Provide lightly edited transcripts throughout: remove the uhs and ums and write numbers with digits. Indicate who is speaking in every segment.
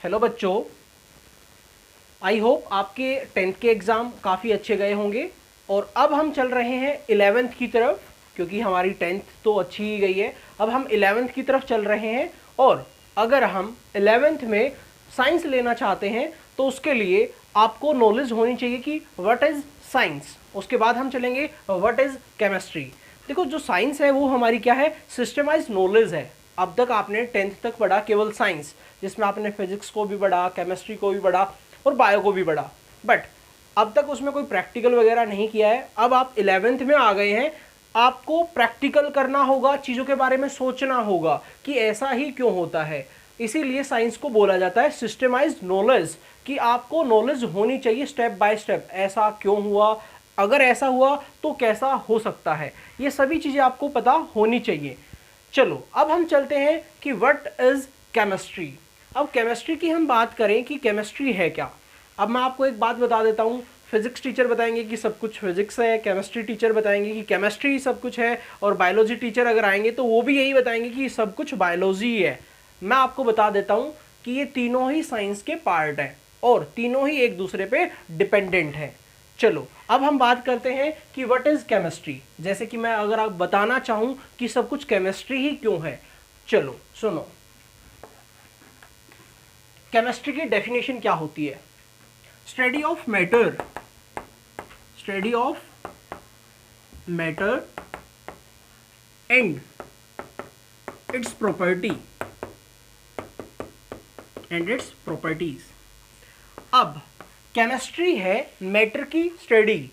Speaker 1: Hello बच्चों, I hope आपके tenth के एग्ज़ाम काफ़ी अच्छे गए होंगे। और अब हम चल रहे हैं इलेवेंथ की तरफ, क्योंकि हमारी टेंथ तो अच्छी ही गई है। अब हम इलेवेंथ की तरफ चल रहे हैं। और अगर हम इलेवेंथ में साइंस लेना चाहते हैं तो उसके लिए आपको नॉलेज होनी चाहिए कि व्हाट इज़ साइंस। उसके बाद हम चलेंगे व्हाट इज़ केमिस्ट्री। देखो, जो साइंस है वो हमारी क्या है, सिस्टमाइज नॉलेज है। अब तक आपने टेंथ तक पढ़ा केवल साइंस, जिसमें आपने फिजिक्स को भी पढ़ा, केमिस्ट्री को भी पढ़ा और बायो को भी पढ़ा, बट अब तक उसमें कोई प्रैक्टिकल वगैरह नहीं किया है। अब आप इलेवेंथ में आ गए हैं, आपको प्रैक्टिकल करना होगा, चीज़ों के बारे में सोचना होगा कि ऐसा ही क्यों होता है। इसीलिए साइंस को बोला जाता है सिस्टमाइज्ड नॉलेज, कि आपको नॉलेज होनी चाहिए स्टेप बाय स्टेप, ऐसा क्यों हुआ, अगर ऐसा हुआ तो कैसा हो सकता है, ये सभी चीज़ें आपको पता होनी चाहिए। चलो अब हम चलते हैं कि व्हाट इज केमिस्ट्री। अब केमिस्ट्री की हम बात करें कि केमिस्ट्री है क्या। अब मैं आपको एक बात बता देता हूँ, फिजिक्स टीचर बताएंगे कि सब कुछ फिजिक्स है, केमिस्ट्री टीचर बताएंगे कि केमिस्ट्री सब कुछ है, और बायोलॉजी टीचर अगर आएंगे तो वो भी यही बताएंगे कि सब कुछ बायोलॉजी है। मैं आपको बता देता हूँ कि ये तीनों ही साइंस के पार्ट हैं और तीनों ही एक दूसरे पे डिपेंडेंट है। चलो अब हम बात करते हैं कि व्हाट इज केमिस्ट्री। जैसे कि मैं अगर आप बताना चाहूं कि सब कुछ केमिस्ट्री ही क्यों है, चलो सुनो। केमिस्ट्री की डेफिनेशन क्या होती है? Study of matter, study of matter and it's property and its properties. अब केमिस्ट्री है मैटर की स्टडी।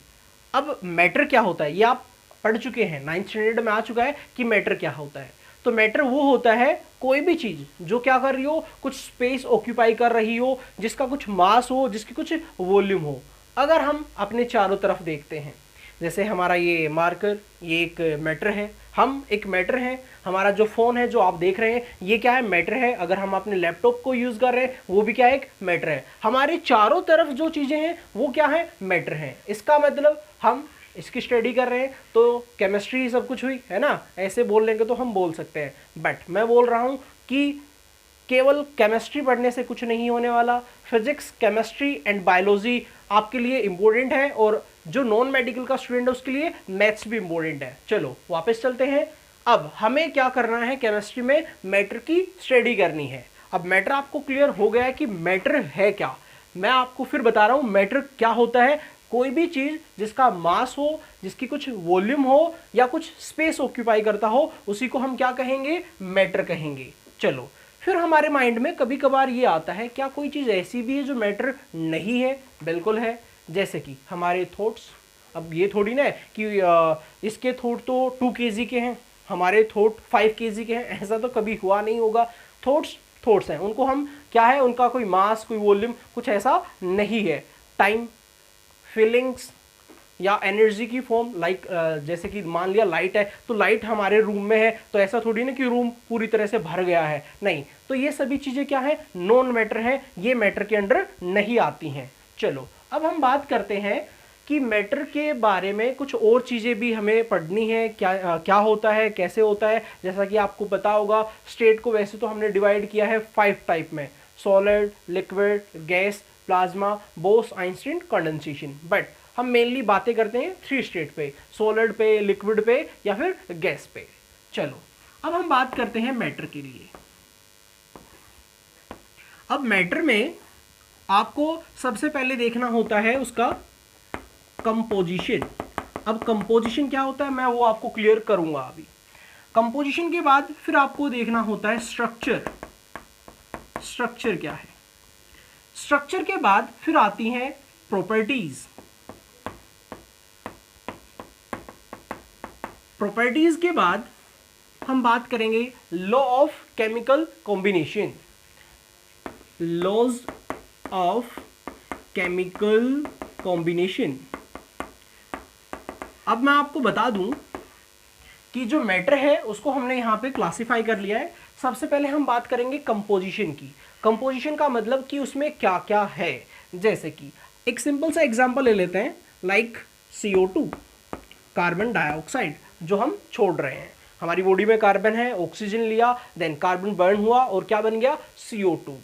Speaker 1: अब मैटर क्या होता है ये आप पढ़ चुके हैं, 9th स्टैंडर्ड में आ चुका है कि मैटर क्या होता है। तो मैटर वो होता है कोई भी चीज जो क्या कर रही हो, कुछ स्पेस ऑक्यूपाई कर रही हो, जिसका कुछ मास हो, जिसकी कुछ वॉल्यूम हो। अगर हम अपने चारों तरफ देखते हैं, जैसे हमारा ये मार्कर, ये एक मैटर है, हम एक मैटर हैं। हमारा जो फ़ोन है जो आप देख रहे हैं ये क्या है, मैटर है। अगर हम अपने लैपटॉप को यूज़ कर रहे हैं वो भी क्या है, एक मैटर है। हमारे चारों तरफ जो चीज़ें हैं वो क्या है, मैटर हैं। इसका मतलब हम इसकी स्टडी कर रहे हैं तो केमिस्ट्री सब कुछ हुई है ना, ऐसे बोल लेंगे तो हम बोल सकते हैं। बट मैं बोल रहा हूँ कि केवल केमिस्ट्री पढ़ने से कुछ नहीं होने वाला। फिजिक्स, केमिस्ट्री एंड बायोलॉजी आपके लिए इंपॉर्टेंट है, और जो नॉन मेडिकल का स्टूडेंट है उसके लिए मैथ्स भी इंपॉर्टेंट है। चलो वापस चलते हैं। अब हमें क्या करना है, केमिस्ट्री में मैटर की स्टडी करनी है। अब मैटर आपको क्लियर हो गया है कि मैटर है क्या। मैं आपको फिर बता रहा हूं मैटर क्या होता है। कोई भी चीज जिसका मास हो, जिसकी कुछ वॉल्यूम हो या कुछ स्पेस ऑक्यूपाई करता हो, उसी को हम क्या कहेंगे, मैटर कहेंगे। चलो फिर हमारे माइंड में कभी कभार ये आता है, क्या कोई चीज़ ऐसी भी है जो मैटर नहीं है? बिल्कुल है। जैसे कि हमारे थॉट्स। अब ये थोड़ी ना है कि इसके थॉट तो 2 kg के हैं, हमारे थॉट 5 kg के हैं, ऐसा तो कभी हुआ नहीं होगा। थॉट्स थॉट्स हैं, उनको हम क्या है, उनका कोई मास, कोई वॉल्यूम, कुछ ऐसा नहीं है। टाइम, फीलिंग्स या एनर्जी की फॉर्म, लाइक जैसे कि मान लिया लाइट है तो लाइट हमारे रूम में है, तो ऐसा थोड़ी ना कि रूम पूरी तरह से भर गया है, नहीं। तो ये सभी चीज़ें क्या है, नॉन मैटर है, ये मैटर के अंडर नहीं आती हैं। चलो अब हम बात करते हैं कि मैटर के बारे में कुछ और चीज़ें भी हमें पढ़नी है। क्या होता है, कैसे होता है। जैसा कि आपको पता होगा, स्टेट को वैसे तो हमने डिवाइड किया है 5 टाइप में, solid, liquid, gas, plasma, Bose Einstein condensation. But हम मेनली बातें करते हैं 3 स्टेट पे, सॉलिड पे, लिक्विड पे या फिर गैस पे। चलो अब हम बात करते हैं मैटर के लिए। अब मैटर में आपको सबसे पहले देखना होता है उसका कंपोजिशन। अब कंपोजिशन क्या होता है मैं वो आपको क्लियर करूंगा अभी। कंपोजिशन के बाद फिर आपको देखना होता है स्ट्रक्चर। स्ट्रक्चर क्या है? स्ट्रक्चर के बाद फिर आती हैं प्रॉपर्टीज। प्रॉपर्टीज के बाद हम बात करेंगे law of chemical combination. Laws of chemical combination. अब मैं आपको बता दूं कि जो मैटर है उसको हमने यहां पे क्लासिफाई कर लिया है। सबसे पहले हम बात करेंगे कंपोजिशन की। कंपोजिशन का मतलब कि उसमें क्या क्या है। जैसे कि एक सिंपल सा एग्जांपल ले लेते हैं, लाइक CO2, कार्बन डाइऑक्साइड, जो हम छोड़ रहे हैं। हमारी बॉडी में कार्बन है, ऑक्सीजन लिया, देन कार्बन बर्न हुआ और क्या बन गया, CO2।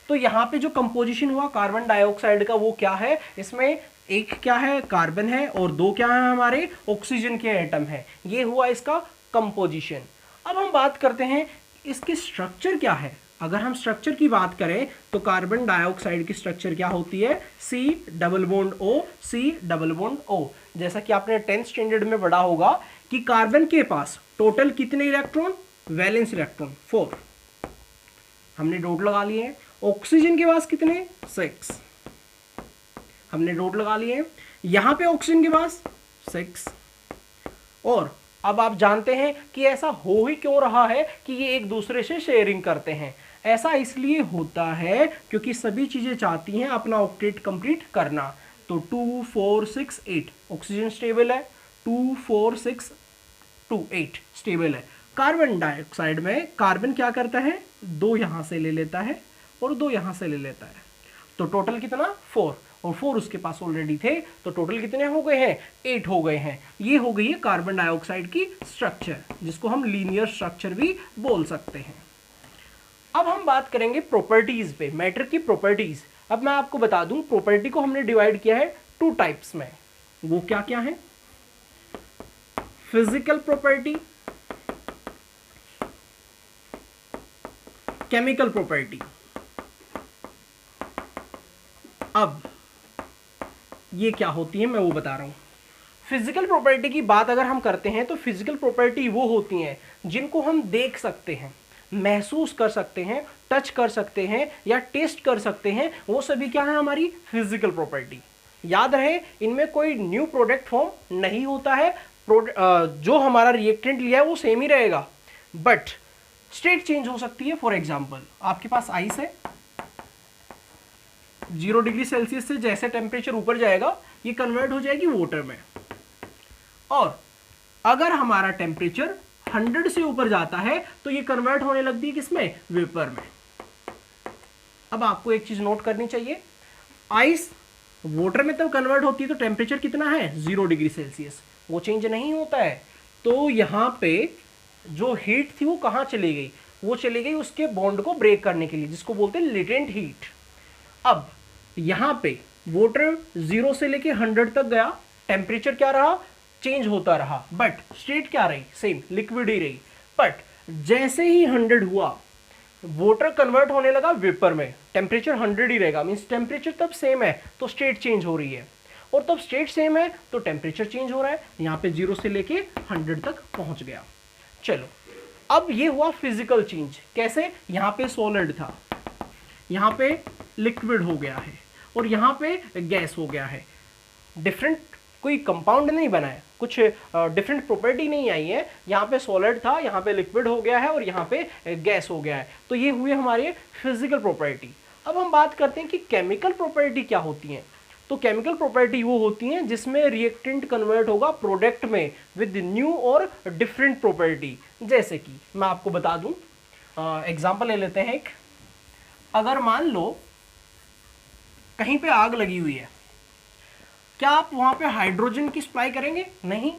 Speaker 1: तो यहाँ पे जो कंपोजिशन हुआ कार्बन डाइऑक्साइड का वो क्या है, इसमें एक क्या है कार्बन है और दो क्या है हमारे ऑक्सीजन के एटम है। ये हुआ इसका कंपोजिशन। अब हम बात करते हैं इसकी स्ट्रक्चर क्या है। अगर हम स्ट्रक्चर की बात करें तो कार्बन डाइऑक्साइड की स्ट्रक्चर क्या होती है, C double bond O, C double bond O। जैसा कि आपने 10th स्टैंडर्ड में पढ़ा होगा कि कार्बन के पास टोटल कितने इलेक्ट्रॉन, वैलेंस इलेक्ट्रॉन 4, हमने डॉट लगा लिए हैं। ऑक्सीजन के पास कितने, 6, हमने डॉट लगा लिए हैं। यहां पे ऑक्सीजन के पास 6। और अब आप जानते हैं कि ऐसा हो ही क्यों रहा है कि ये एक दूसरे से शेयरिंग करते हैं। ऐसा इसलिए होता है क्योंकि सभी चीजें चाहती हैं अपना ऑक्टेट कंप्लीट करना। तो 2 4 6 8 ऑक्सीजन स्टेबल है, 2 4 6 2 8 स्टेबल है। कार्बन डाइऑक्साइड में कार्बन क्या करता है, 2 यहां से ले लेता है और 2 यहां से ले लेता है। तो टोटल कितना 4, और 4 उसके पास ऑलरेडी थे, तो टोटल कितने हो गए हैं, 8 हो गए हैं। ये हो गई है कार्बन डाइऑक्साइड की स्ट्रक्चर, जिसको हम लीनियर स्ट्रक्चर भी बोल सकते हैं। अब हम बात करेंगे प्रॉपर्टीज पे, मैटर की प्रॉपर्टीज। अब मैं आपको बता दूं प्रॉपर्टी को हमने डिवाइड किया है 2 टाइप्स में। वो क्या क्या है, फिजिकल प्रॉपर्टी, केमिकल प्रॉपर्टी। अब ये क्या होती है मैं वो बता रहा हूं। फिजिकल प्रॉपर्टी की बात अगर हम करते हैं तो फिजिकल प्रॉपर्टी वो होती हैं जिनको हम देख सकते हैं, महसूस कर सकते हैं, टच कर सकते हैं या टेस्ट कर सकते हैं। वो सभी क्या है हमारी फिजिकल प्रॉपर्टी। याद रहे इनमें कोई न्यू प्रोडक्ट फॉर्म नहीं होता है, जो हमारा रिएक्टेंट लिया है वो सेम ही रहेगा, बट स्टेट चेंज हो सकती है। फॉर एग्जाम्पल आपके पास आइस है, 0 डिग्री सेल्सियस से जैसे टेम्परेचर ऊपर जाएगा ये कन्वर्ट हो जाएगी वाटर में, और अगर हमारा टेम्परेचर 100 से ऊपर जाता है तो ये कन्वर्ट होने लगती है किसमें, वेपर में। अब आपको एक चीज नोट करनी चाहिए, आइस वाटर में तब कन्वर्ट होती है तो टेम्परेचर कितना है, 0 डिग्री सेल्सियस, वो चेंज नहीं होता है। तो यहां पे जो हीट थी वो कहां चली गई, वो चली गई उसके बॉन्ड को ब्रेक करने के लिए, जिसको बोलते हैं लेटेंट हीट। अब यहां पे वाटर 0 से लेके 100 तक गया, टेम्परेचर क्या रहा, चेंज होता रहा, बट स्टेट क्या रही, सेम लिक्विड ही रही। बट जैसे ही 100 हुआ वाटर कन्वर्ट होने लगा वेपर में, टेम्परेचर 100 ही रहेगा, मींस टेम्परेचर तब सेम है तो स्टेट चेंज हो रही है, और तब स्टेट सेम है तो टेम्परेचर चेंज हो रहा है। यहां पे 0 से लेके 100 तक पहुंच गया। चलो अब ये हुआ फिजिकल चेंज। कैसे, यहां पे सॉलिड था, यहां पे लिक्विड हो गया है, और यहां पे गैस हो गया है। डिफरेंट कोई कंपाउंड नहीं बना है, कुछ डिफरेंट प्रॉपर्टी नहीं आई है। यहाँ पे सॉलिड था, यहाँ पे लिक्विड हो गया है, और यहाँ पे गैस हो गया है। तो ये हुए हमारे फिजिकल प्रॉपर्टी। अब हम बात करते हैं कि केमिकल प्रॉपर्टी क्या होती हैं। तो केमिकल प्रॉपर्टी वो होती हैं जिसमें रिएक्टेंट कन्वर्ट होगा प्रोडक्ट में विद न्यू और डिफरेंट प्रॉपर्टी। जैसे कि मैं आपको बता दूं, एग्जाम्पल ले लेते हैं एक। अगर मान लो कहीं पे आग लगी हुई है, क्या आप वहां पे हाइड्रोजन की सप्लाई करेंगे, नहीं।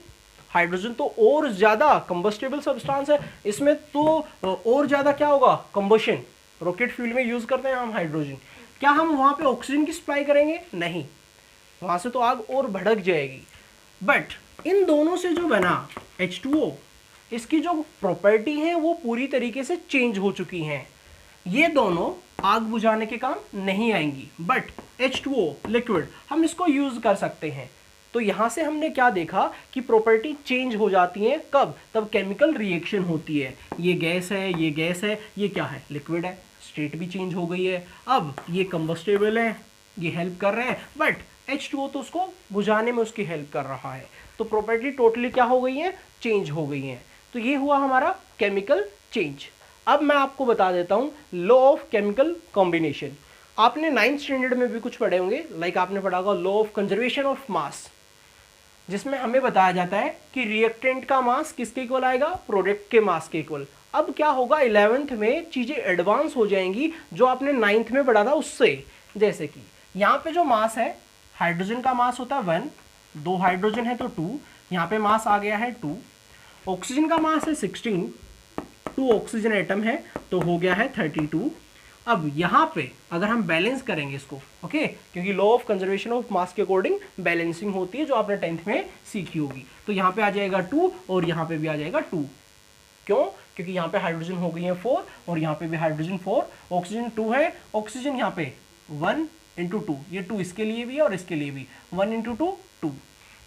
Speaker 1: हाइड्रोजन तो और ज्यादा कंबस्टेबल सब्सटेंस है, इसमें तो और ज्यादा क्या होगा, कंबशन। रॉकेट फ्यूल में यूज करते हैं हम हाइड्रोजन। क्या हम वहां पे ऑक्सीजन की सप्लाई करेंगे, नहीं, वहां से तो आग और भड़क जाएगी। बट इन दोनों से जो बना H2O, इसकी जो प्रॉपर्टी है वो पूरी तरीके से चेंज हो चुकी हैं। ये दोनों आग बुझाने के काम नहीं आएंगी, बट H2O लिक्विड हम इसको यूज कर सकते हैं। तो यहां से हमने क्या देखा कि प्रॉपर्टी चेंज हो जाती है, कब, तब केमिकल रिएक्शन होती है। ये गैस है, ये गैस है, ये क्या है, लिक्विड है, स्टेट भी चेंज हो गई है। अब ये कंबस्टेबल है, ये हेल्प कर रहे हैं, बट H2O तो उसको बुझाने में उसकी हेल्प कर रहा है। तो प्रॉपर्टी टोटली क्या हो गई है, चेंज हो गई है। तो ये हुआ हमारा केमिकल चेंज। अब मैं आपको बता देता हूं लॉ ऑफ केमिकल कॉम्बिनेशन। आपने 9th स्टैंडर्ड में भी कुछ पढ़े होंगे, लाइक आपने पढ़ा होगा law of conservation of mass, जिसमें हमें बताया जाता है कि रिएक्टेंट का मास किसके इक्वल आएगा, प्रोडक्ट के मास के इक्वल। अब क्या होगा, 11th में चीजें एडवांस हो जाएंगी जो आपने 9th में पढ़ा था उससे। जैसे कि यहाँ पे जो मास है, हाइड्रोजन का मास होता है 1, 2 हाइड्रोजन है तो 2, यहाँ पे मास आ गया है 2। ऑक्सीजन का मास है 16, 2 ऑक्सीजन एटम है तो हो गया है 32, अब यहाँ पे अगर हम बैलेंस करेंगे इसको, ओके, क्योंकि law of conservation of mass के अकॉर्डिंग बैलेंसिंग होती है जो आपने 10th में सीखी होगी। तो यहाँ पे आ जाएगा 2 और यहाँ पे भी आ जाएगा 2। क्यों? क्योंकि यहाँ पे हाइड्रोजन हो गई है 4 और यहाँ पे भी हाइड्रोजन 4, ऑक्सीजन 2 है, ऑक्सीजन यहाँ पे 1 × 2, ये 2 इसके लिए भी है और इसके लिए भी, 1 × 2 2,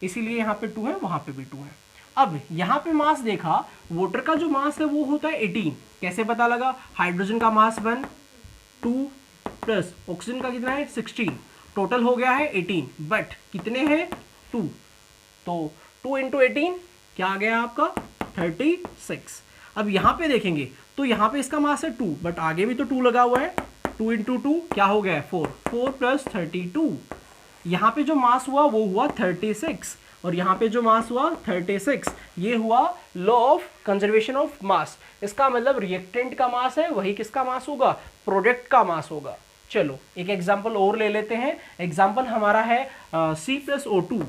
Speaker 1: इसीलिए यहाँ पे 2 है, वहाँ पे भी 2 है। अब यहाँ पे मास देखा, वाटर का जो मास है वो होता है 18। कैसे पता लगा? हाइड्रोजन का मास 1, 2 प्लस ऑक्सीजन का कितना है 16, टोटल हो गया है 18, बट कितने हैं 2, तो 2 × 18 क्या आ गया आपका 36। अब यहाँ पे देखेंगे तो यहाँ पे इसका मास है 2, बट आगे भी तो 2 लगा हुआ है, 2 × 2 क्या हो गया है 4, 4 + 32। यहाँ पे जो मास हुआ वो हुआ 36 और यहाँ पे जो मास हुआ 36। ये हुआ law of conservation of mass. इसका मतलब रिएक्टेंट का मास है वही किसका मास होगा, प्रोडक्ट का मास होगा। चलो एक एग्जांपल और ले लेते हैं। एग्जांपल हमारा है C+O2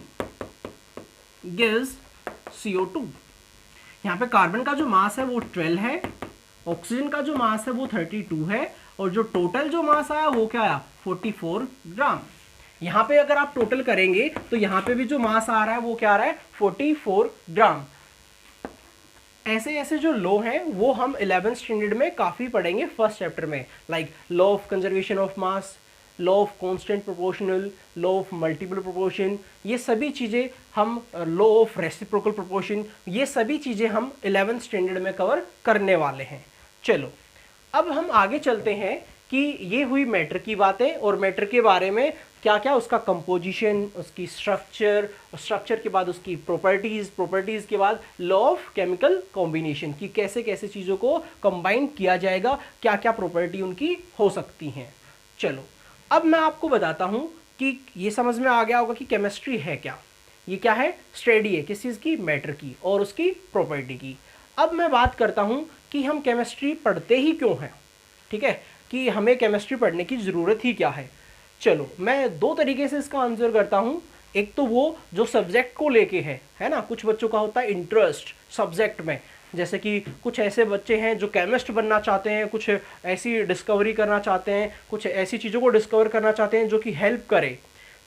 Speaker 1: गिव्स CO2। यहाँ पे कार्बन का जो मास है वो 12 है, ऑक्सीजन का जो मास है वो 32 है और जो टोटल जो मास आया वो क्या आया 44 ग्राम। यहाँ पे अगर आप टोटल करेंगे तो यहाँ पे भी जो मास आ रहा है वो क्या आ रहा है 44 ग्राम। ऐसे ऐसे जो लॉ हैं वो हम 11th स्टैंडर्ड में काफ़ी पढ़ेंगे फर्स्ट चैप्टर में, like law of conservation of mass, law of constant proportional, law of multiple proportion, ये सभी चीज़ें हम, लॉ ऑफ रेसिप्रोकल प्रोपोर्शन, ये सभी चीज़ें हम 11th स्टैंडर्ड में कवर करने वाले हैं। चलो अब हम आगे चलते हैं कि ये हुई मैटर की बातें और मैटर के बारे में क्या क्या उसका कंपोजिशन, उसकी स्ट्रक्चर के बाद उसकी प्रॉपर्टीज़ के बाद लॉ ऑफ केमिकल कॉम्बिनेशन की कैसे कैसे चीज़ों को कंबाइन किया जाएगा, क्या क्या प्रॉपर्टी उनकी हो सकती हैं। चलो अब मैं आपको बताता हूँ कि ये समझ में आ गया होगा कि केमिस्ट्री है क्या। ये क्या है, स्टडी है किस चीज़ की, मैटर की और उसकी प्रॉपर्टी की। अब मैं बात करता हूँ कि हम केमिस्ट्री पढ़ते ही क्यों हैं, ठीक है, कि हमें केमिस्ट्री पढ़ने की ज़रूरत ही क्या है। चलो मैं दो तरीके से इसका आंसर करता हूँ। एक तो वो जो सब्जेक्ट को लेके है ना, कुछ बच्चों का होता है इंटरेस्ट सब्जेक्ट में, जैसे कि कुछ ऐसे बच्चे हैं जो केमिस्ट बनना चाहते हैं, कुछ ऐसी डिस्कवरी करना चाहते हैं, कुछ ऐसी चीज़ों को डिस्कवर करना चाहते हैं जो कि हेल्प करे।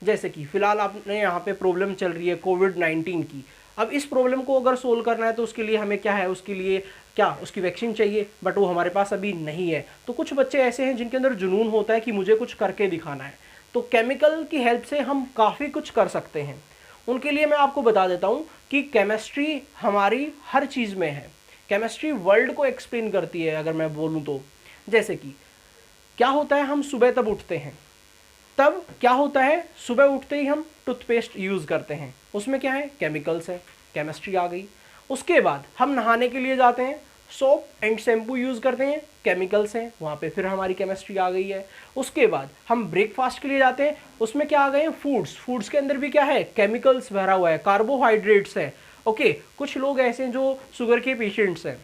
Speaker 1: जैसे कि फ़िलहाल आपने यहाँ पे प्रॉब्लम चल रही है कोविड-19 की। अब इस प्रॉब्लम को अगर सोल्व करना है तो उसके लिए हमें क्या है, उसके लिए क्या उसकी वैक्सीन चाहिए, बट वो हमारे पास अभी नहीं है। तो कुछ बच्चे ऐसे हैं जिनके अंदर जुनून होता है कि मुझे कुछ करके दिखाना है, तो केमिकल की हेल्प से हम काफ़ी कुछ कर सकते हैं। उनके लिए मैं आपको बता देता हूँ कि केमिस्ट्री हमारी हर चीज़ में है। केमिस्ट्री वर्ल्ड को एक्सप्लेन करती है अगर मैं बोलूँ तो। जैसे कि क्या होता है, हम सुबह तब उठते हैं, तब क्या होता है, सुबह उठते ही हम टूथपेस्ट यूज़ करते हैं, उसमें क्या है, केमिकल्स है, केमिस्ट्री आ गई। उसके बाद हम नहाने के लिए जाते हैं, सोप एंड शैम्पू यूज़ करते हैं, केमिकल्स हैं, वहाँ पे फिर हमारी केमिस्ट्री आ गई है। उसके बाद हम ब्रेकफास्ट के लिए जाते हैं, उसमें क्या आ गए हैं, फूड्स के अंदर भी क्या है, केमिकल्स भरा हुआ है, कार्बोहाइड्रेट्स है। ओके, कुछ लोग ऐसे हैं जो शुगर के पेशेंट्स हैं,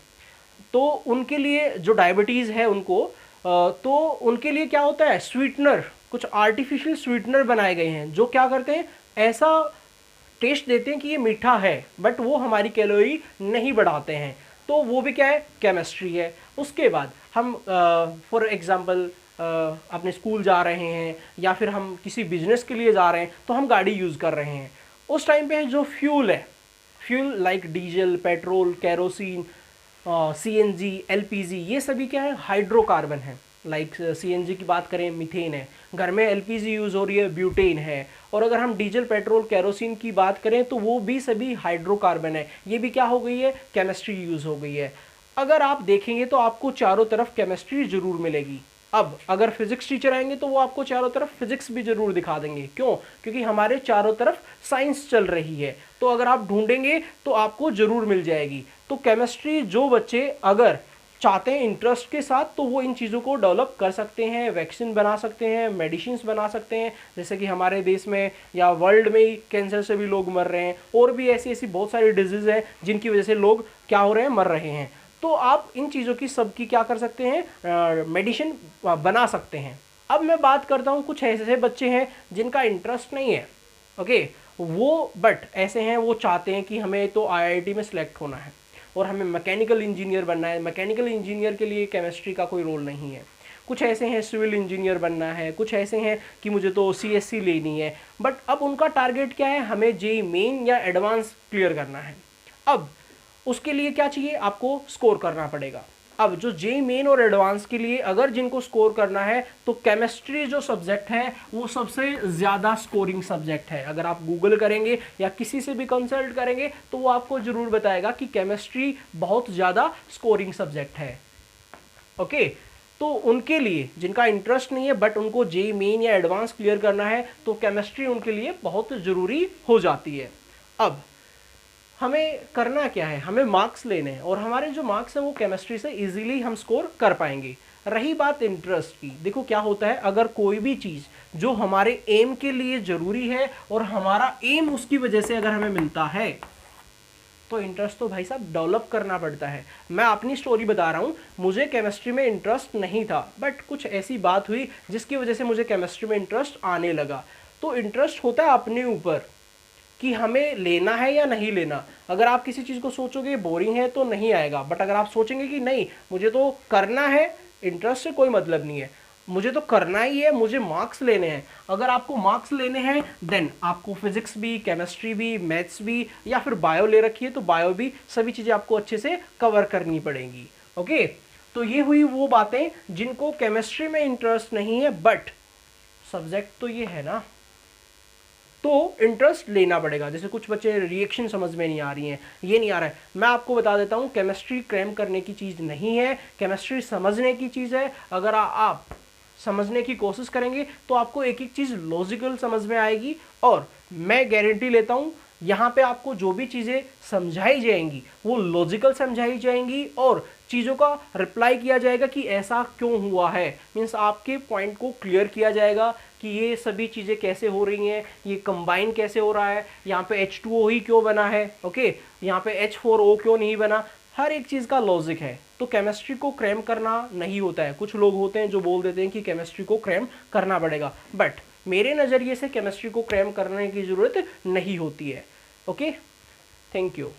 Speaker 1: तो उनके लिए जो डायबिटीज़ है उनको, तो उनके लिए क्या होता है, स्वीटनर, कुछ आर्टिफिशियल स्वीटनर बनाए गए हैं जो क्या करते हैं, ऐसा टेस्ट देते हैं कि ये मीठा है, बट वो हमारी कैलोरी नहीं बढ़ाते हैं, तो वो भी क्या है, केमिस्ट्री है। उसके बाद हम फॉर एग्जांपल अपने स्कूल जा रहे हैं या फिर हम किसी बिजनेस के लिए जा रहे हैं, तो हम गाड़ी यूज़ कर रहे हैं, उस टाइम पे जो फ्यूल है, fuel like diesel, petrol, kerosene, CNG, LPG, ये सभी क्या है, हाइड्रोकार्बन है। लाइक CNG की बात करें, मीथेन है, घर में LPG यूज़ हो रही है, ब्यूटेन है। और अगर हम डीजल, पेट्रोल, केरोसिन की बात करें तो वो भी सभी हाइड्रोकार्बन है, ये भी क्या हो गई है, केमिस्ट्री यूज़ हो गई है। अगर आप देखेंगे तो आपको चारों तरफ केमिस्ट्री ज़रूर मिलेगी। अब अगर फिजिक्स टीचर आएंगे तो वो आपको चारों तरफ फिजिक्स भी ज़रूर दिखा देंगे। क्यों? क्योंकि हमारे चारों तरफ साइंस चल रही है, तो अगर आप ढूंढेंगे तो आपको ज़रूर मिल जाएगी। तो केमिस्ट्री जो बच्चे अगर चाहते हैं इंटरेस्ट के साथ, तो वो इन चीज़ों को डेवलप कर सकते हैं, वैक्सीन बना सकते हैं, मेडिसिन्स बना सकते हैं। जैसे कि हमारे देश में या वर्ल्ड में ही कैंसर से भी लोग मर रहे हैं, और भी ऐसी ऐसी बहुत सारी डिजीज़ हैं जिनकी वजह से लोग क्या हो रहे हैं, मर रहे हैं। तो आप इन चीज़ों की सबकी क्या कर सकते हैं, मेडिसिन बना सकते हैं। अब मैं बात करता हूँ कुछ ऐसे बच्चे हैं जिनका इंटरेस्ट नहीं है, ओके, वो बट ऐसे हैं, वो चाहते हैं कि हमें तो IIT में सिलेक्ट होना है और हमें मैकेनिकल इंजीनियर बनना है। मैकेनिकल इंजीनियर के लिए केमिस्ट्री का कोई रोल नहीं है। कुछ ऐसे हैं सिविल इंजीनियर बनना है, कुछ ऐसे हैं कि मुझे तो CSC लेनी है, बट अब उनका टारगेट क्या है, हमें जेईई मेन या एडवांस क्लियर करना है। अब उसके लिए क्या चाहिए, आपको स्कोर करना पड़ेगा। अब जो जेईई मेन और एडवांस के लिए अगर जिनको स्कोर करना है तो केमिस्ट्री जो सब्जेक्ट है वो सबसे ज़्यादा स्कोरिंग सब्जेक्ट है। अगर आप गूगल करेंगे या किसी से भी कंसल्ट करेंगे तो वो आपको ज़रूर बताएगा कि केमिस्ट्री बहुत ज़्यादा स्कोरिंग सब्जेक्ट है। ओके, तो उनके लिए जिनका इंटरेस्ट नहीं है बट उनको जेईई मेन या एडवांस क्लियर करना है तो केमिस्ट्री उनके लिए बहुत ज़रूरी हो जाती है। अब हमें करना क्या है, हमें मार्क्स लेने हैं और हमारे जो मार्क्स हैं वो केमिस्ट्री से इजीली हम स्कोर कर पाएंगे। रही बात इंटरेस्ट की, देखो क्या होता है, अगर कोई भी चीज़ जो हमारे एम के लिए ज़रूरी है और हमारा एम उसकी वजह से अगर हमें मिलता है तो इंटरेस्ट तो भाई साहब डेवलप करना पड़ता है। मैं अपनी स्टोरी बता रहा हूँ, मुझे केमिस्ट्री में इंटरेस्ट नहीं था बट कुछ ऐसी बात हुई जिसकी वजह से मुझे केमिस्ट्री में इंटरेस्ट आने लगा। तो इंटरेस्ट होता है अपने ऊपर कि हमें लेना है या नहीं लेना। अगर आप किसी चीज़ को सोचोगे बोरिंग है तो नहीं आएगा, बट अगर आप सोचेंगे कि नहीं मुझे तो करना है, इंटरेस्ट से कोई मतलब नहीं है, मुझे तो करना ही है, मुझे मार्क्स लेने हैं, अगर आपको मार्क्स लेने हैं देन आपको फिजिक्स भी, केमिस्ट्री भी, मैथ्स भी या फिर बायो ले रखी है तो बायो भी, सभी चीज़ें आपको अच्छे से कवर करनी पड़ेंगी। ओके, तो ये हुई वो बातें जिनको केमिस्ट्री में इंटरेस्ट नहीं है बट सब्जेक्ट तो ये है ना, तो इंटरेस्ट लेना पड़ेगा। जैसे कुछ बच्चे रिएक्शन समझ में नहीं आ रही हैं, ये नहीं आ रहा है, मैं आपको बता देता हूँ केमिस्ट्री क्रैम करने की चीज़ नहीं है, केमिस्ट्री समझने की चीज़ है। अगर आप समझने की कोशिश करेंगे तो आपको एक एक चीज़ लॉजिकल समझ में आएगी और मैं गारंटी लेता हूँ यहाँ पे आपको जो भी चीज़ें समझाई जाएंगी वो लॉजिकल समझाई जाएंगी और चीज़ों का रिप्लाई किया जाएगा कि ऐसा क्यों हुआ है, मीन्स आपके पॉइंट को क्लियर किया जाएगा कि ये सभी चीज़ें कैसे हो रही हैं, ये कंबाइन कैसे हो रहा है, यहाँ पे H2O ही क्यों बना है, ओके, यहाँ पे H4O क्यों नहीं बना, हर एक चीज़ का लॉजिक है। तो केमिस्ट्री को क्रैम करना नहीं होता है। कुछ लोग होते हैं जो बोल देते हैं कि केमिस्ट्री को क्रैम करना पड़ेगा, बट मेरे नज़रिए से केमिस्ट्री को क्रैम करने की ज़रूरत नहीं होती है। Okay, thank you.